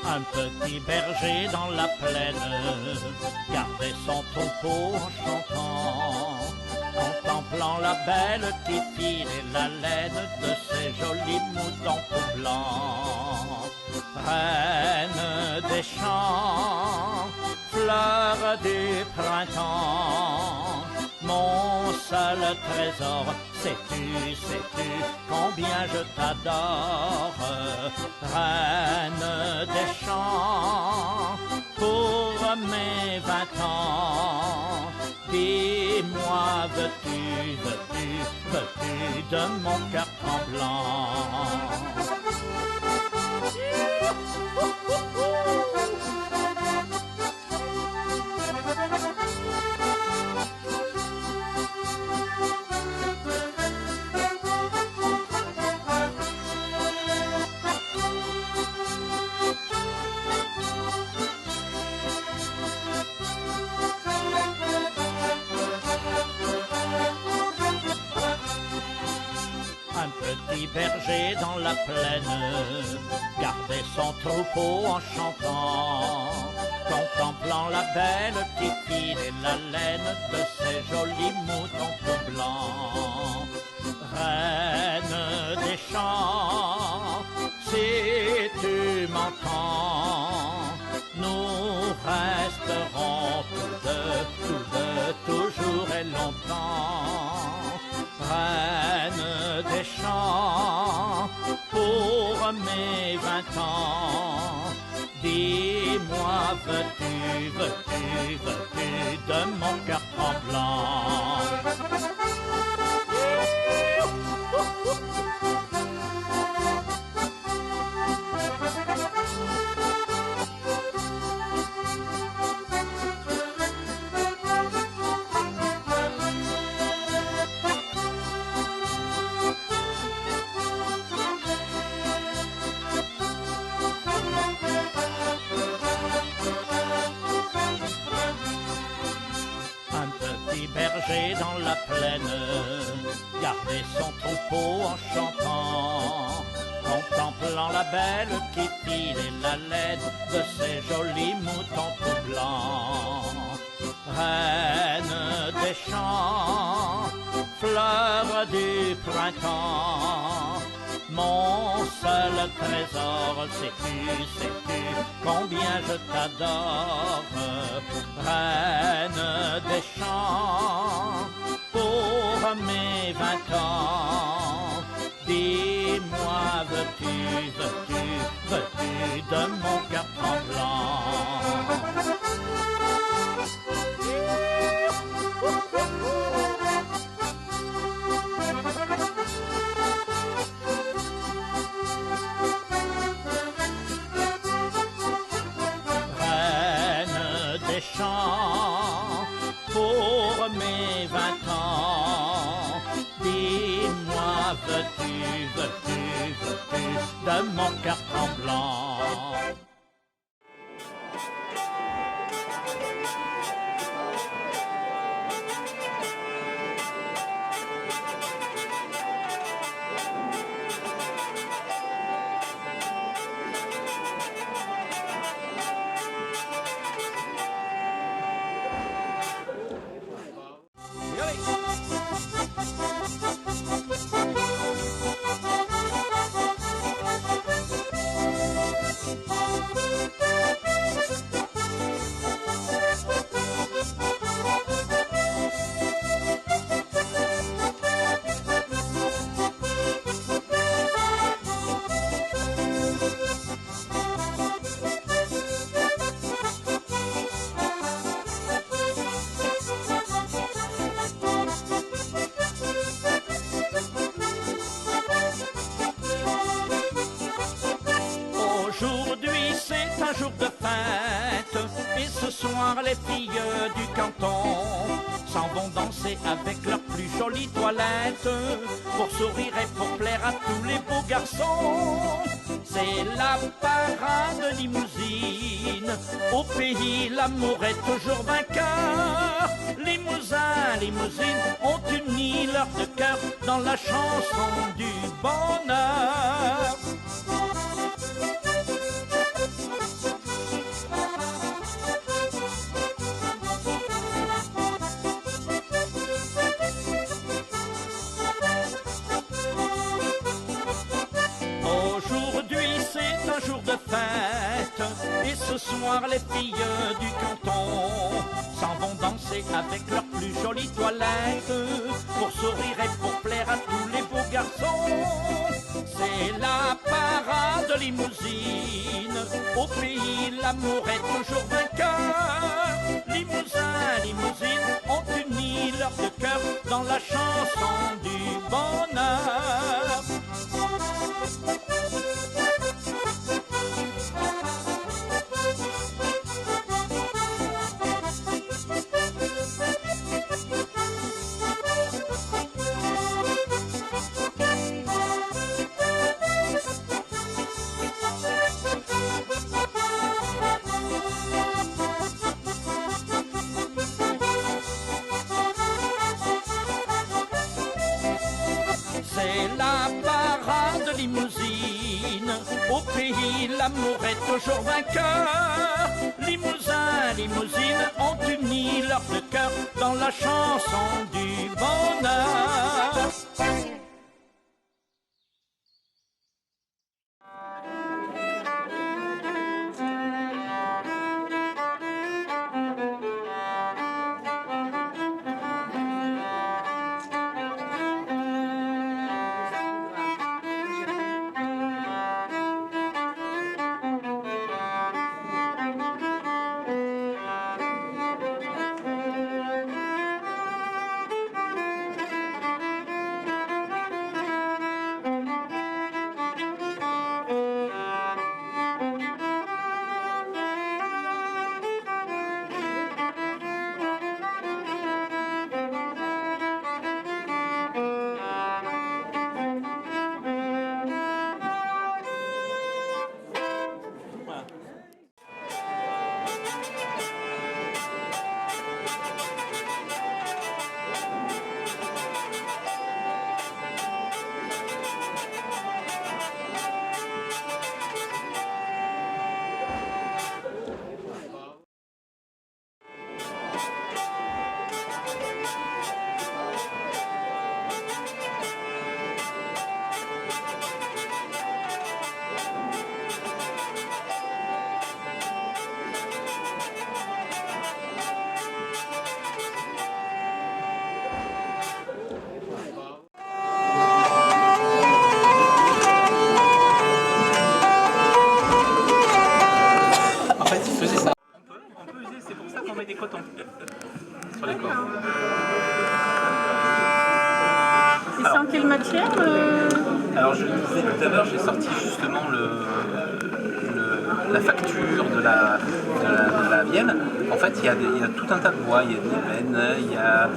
Un petit berger dans la plaine gardait son troupeau en chantant, contemplant la belle qui tirait la laine de ses jolis moutons tout blancs. Reine des champs, fleur du printemps, mon seul trésor, sais-tu combien je t'adore. Reine des champs, pour mes 20 ans, dis-moi, veux-tu de mon cœur tremblant? Un petit berger dans la plaine gardait son troupeau en chantant, contemplant la belle qui tirait la laine de ses jolis moutons tout blancs. Reine des champs, si tu m'entends, nous resterons tous deux, toujours et longtemps. Reine des champs, pour mes 20 ans, dis-moi, veux-tu de mon cœur tremblant? Berger dans la plaine gardait son troupeau en chantant, contemplant la belle qui tirait la laine de ses jolis moutons tout blancs. Reine des champs, fleur du printemps, mon seul trésor, sais-tu combien je t'adore. Reine des champs, pour mes 20 ans, dis-moi, veux-tu de mon cœur tremblant? Chants pour mes 20 ans, dis-moi, veux-tu de mon cœur tremblant? Les filles du canton s'en vont danser avec leurs plus jolies toilettes pour sourire et pour plaire à tous les beaux garçons. C'est la parade limousine, au pays l'amour est toujours vainqueur. Limousin, limousine ont uni leurs deux cœurs dans la chanson du bonheur. ce soir les filles du canton s'en vont danser avec leurs plus jolies toilettes pour sourire et pour plaire à tous les beaux garçons. C'est la parade limousine, au pays l'amour est toujours vainqueur. Limousin, limousine ont uni leurs deux cœurs dans la chanson du bonheur. C'est la parade limousine, au pays l'amour est toujours vainqueur. Limousin, limousine ont uni leurs deux cœurs dans la chanson du bonheur. En fait, il faisait ça. On peut user, c'est pour ça qu'on met des cotons sur les cordes. Et c'est en quelle matière Alors, je le disais tout à l'heure, j'ai sorti justement la facture de la Vienne. En fait, il y a tout un tas de bois. Il y a de l'ébène, il y a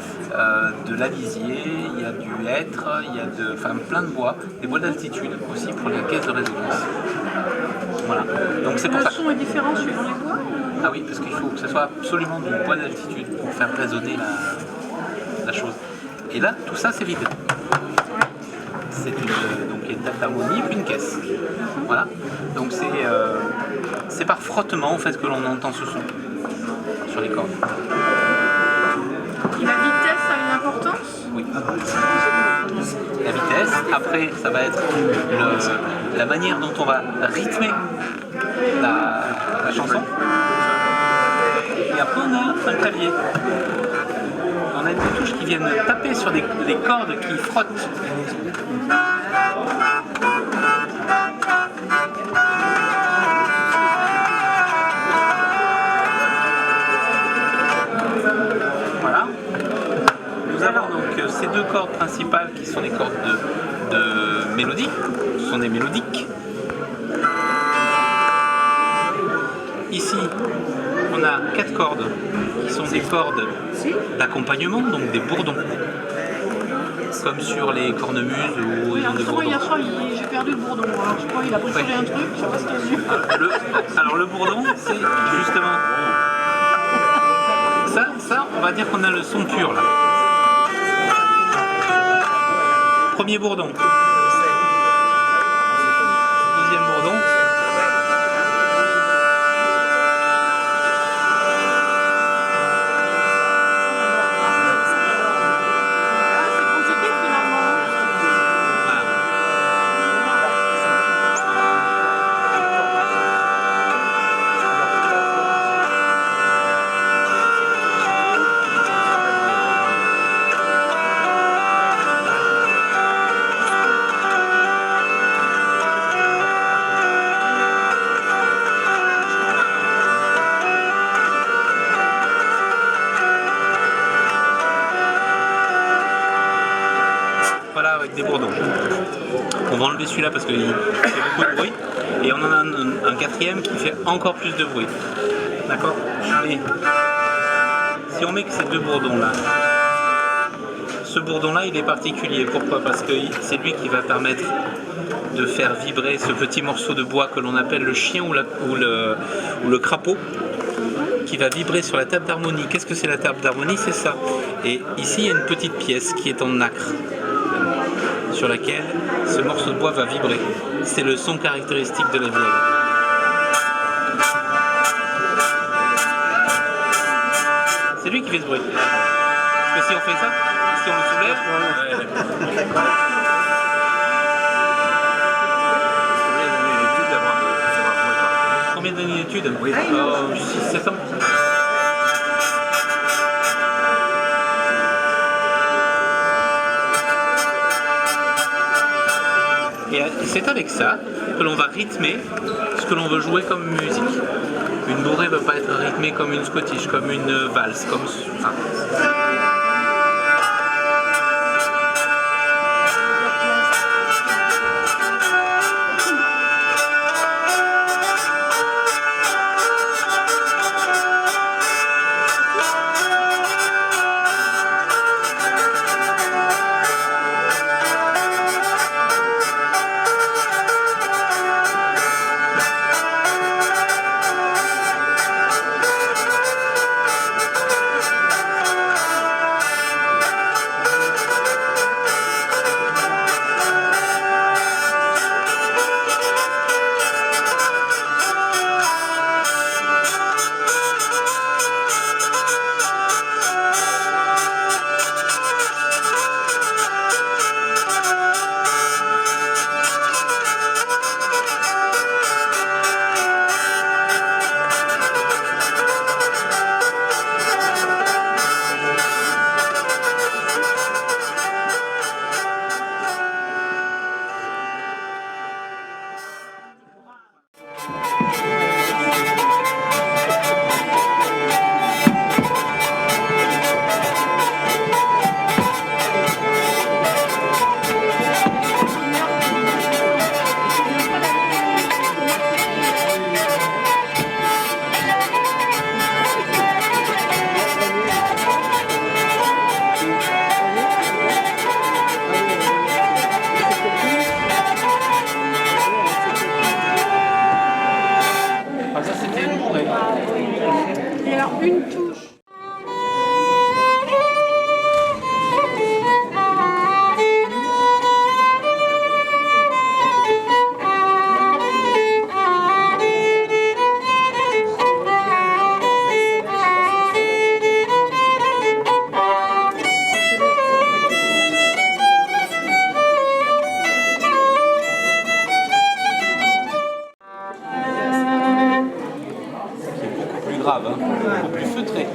de l'alisier, il y a du hêtre, il y a plein de bois. Des bois d'altitude aussi pour les caisses de résonance. Voilà. Donc c'est pour ça. Le son est différent suivant les bois Ah oui, parce qu'il faut que ce soit absolument du bois d'altitude pour faire résonner la chose. Et là, tout ça, c'est vide. C'est donc il y a une table d'harmonie puis une caisse. Voilà. Donc c'est par frottement en fait que l'on entend ce son sur les cordes. Et la vitesse a une importance? Oui. La vitesse. Après, ça va être la manière dont on va rythmer la chanson. Et après, on a un clavier. On a des touches qui viennent taper sur des cordes qui frottent. Voilà. Nous avons donc ces deux cordes principales qui sont des cordes de mélodie. Ce sont des mélodiques. Ici, on a 4 cordes qui sont des cordes d'accompagnement, donc des bourdons. Comme sur les cornemuses ou Oui, ils ont des moi bourdons. hier soir j'ai perdu le bourdon. Alors je crois qu'il a bricolé un truc, je sais pas ce qu'il a vu. Alors le bourdon, c'est justement ça, on va dire qu'on a le son pur là. Premier bourdon. Deuxième bourdon. des bourdons. On va enlever celui-là parce qu'il fait beaucoup de bruit. Et on en a un quatrième qui fait encore plus de bruit. D'accord? Allez. Si on met que ces deux bourdons-là, ce bourdon-là, il est particulier. Pourquoi? Parce que c'est lui qui va permettre de faire vibrer ce petit morceau de bois que l'on appelle le chien ou le crapaud, qui va vibrer sur la table d'harmonie. Qu'est-ce que c'est la table d'harmonie? C'est ça. Et ici, il y a une petite pièce qui est en nacre, sur laquelle ce morceau de bois va vibrer. C'est le son caractéristique de la vielle. C'est lui qui fait ce bruit. Parce que si on fait ça, si on le soulève... Combien d'années d'études? Oui. 6-7 ans. Et c'est avec ça que l'on va rythmer ce que l'on veut jouer comme musique. Une bourrée ne va pas être rythmée comme une scottish, comme une valse, comme... Enfin, Et alors, une touche. Grave, hein, beaucoup plus feutré.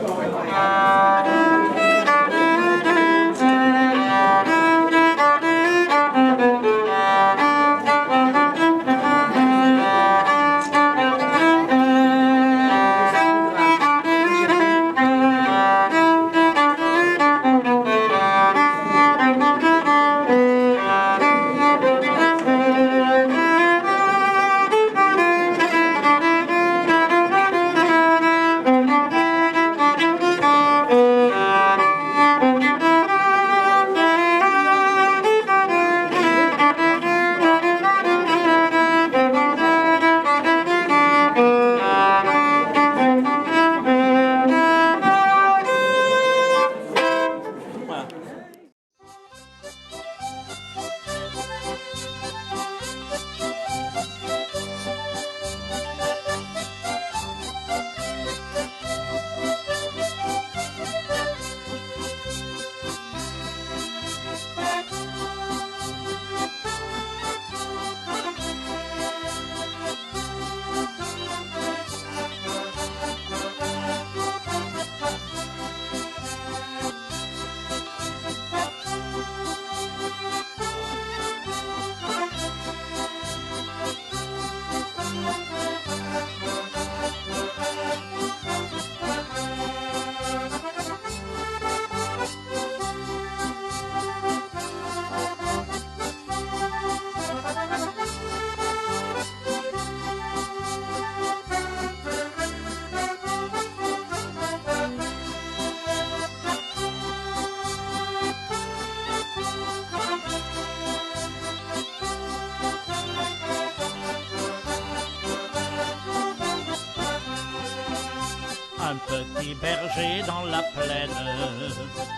Un petit berger dans la plaine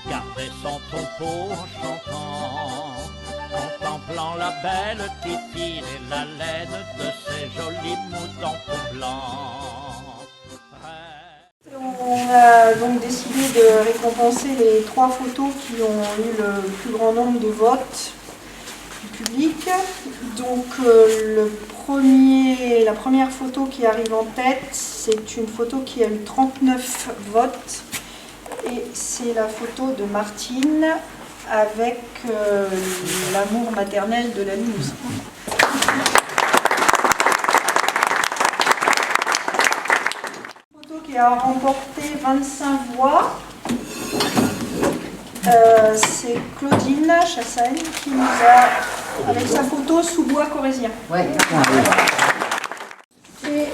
gardait son troupeau en chantant, contemplant la belle qui tirait la laine de ses jolis moutons tout blancs. On a donc décidé de récompenser les 3 photos qui ont eu le plus grand nombre de votes du public. Donc la première photo qui arrive en tête, c'est une photo qui a eu 39 votes. Et c'est la photo de Martine avec l'amour maternel de la Muse. Qui a remporté 25 voix. C'est Claudine Chassagne qui nous a, avec sa photo sous bois corésien. Ouais. Et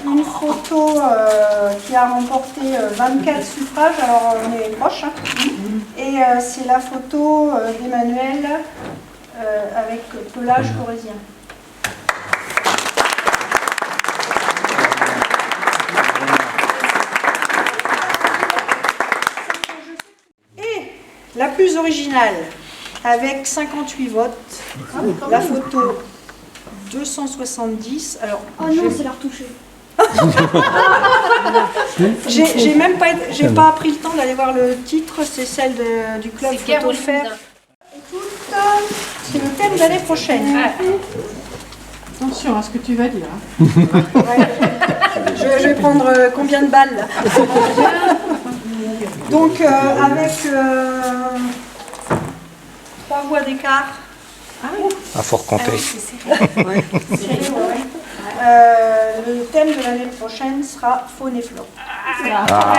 une photo qui a remporté 24 suffrages, alors on est proches, hein. Et c'est la photo d'Emmanuel avec pelage corésien. La plus originale, avec 58 votes, la photo 270. Alors, oh non, c'est la retouchée. J'ai pas pris le temps d'aller voir le titre, c'est celle du club Photo Faire. C'est le thème de l'année prochaine. Attention à ce que tu vas dire. Ouais. Je vais prendre combien de balles là. Donc avec 3 voix d'écart. À fort compter. Le thème de l'année prochaine sera faune et flore. Ah.